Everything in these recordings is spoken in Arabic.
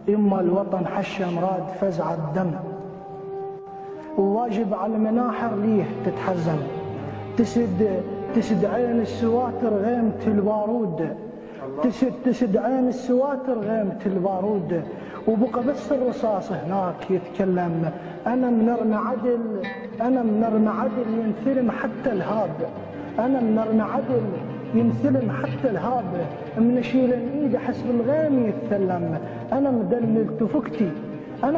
يما الوطن حشم راد فزع الدم، وواجب على المناحر ليه تتحزم. تسد عين السواتر غيمة البارود، تسد عين السواتر غيمة البارود، وبقى بس الرصاص هناك يتكلم. أنا من رمى عدل ينثلم حتى الهاب، أنا من رمى عدل ينثلم حتى الهاب، من اشيل الايد حسب الغيم يتثلم. انا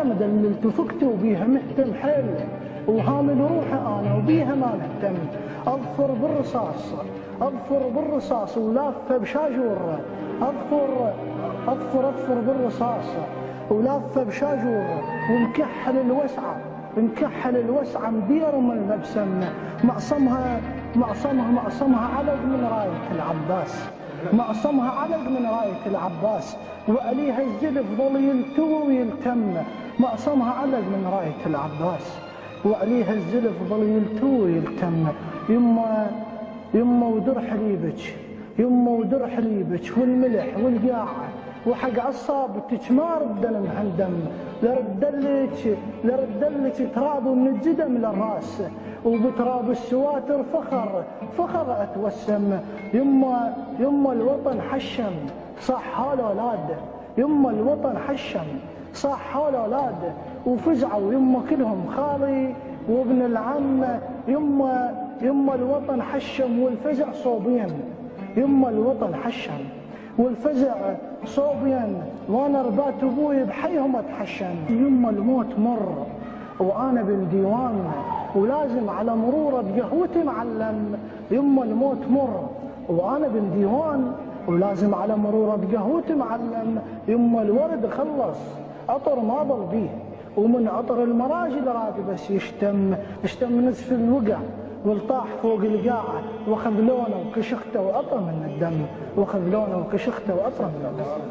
مدللت فكتي وبيها مهتم حيل، وهامل روحي انا وبيها ما نهتم. اظفر بالرصاص ولافه بشاجور، اظفر بالرصاص ولافه بشاجور، ومكحل الوسعه مبيرم المبسم. معصمها علق من راية العباس، معصمها علق من راية العباس، وعليها الزلف ظل يلتوي ويلتم. معصمها علق من راية العباس، وعليها الزلف ظل يلتوي ويلتم. يما ودر حليبك والملح والقاعة، وحق عصابتك ما رد المهندم. لردلك تراب من الجدم للراس، وبتراب السواتر فخر اتوسم. يما الوطن حشم صح هالولاد، يما الوطن حشم صح هالولاد، وفزعوا يما كلهم خالي وابن العم. يما الوطن حشم والفزع صوبين، يما الوطن حشم والفزع صوبين، وانا ربات ابوي بحيهم اتحشم. يما الموت مر وانا بالديوان، ولازم على مروره بقهوتي معلم. يما الموت مر وانا بالديوان، ولازم على مروره بقهوتي معلم. يما الورد خلص عطر ما ضل بيه، ومن عطر المراجل راد بس اشتم نزف الوقع، والطاح فوق القاعة، واخذ لونه وكشخته وأطر من الدم، واخذ لونه وكشخته وأطر من الدم.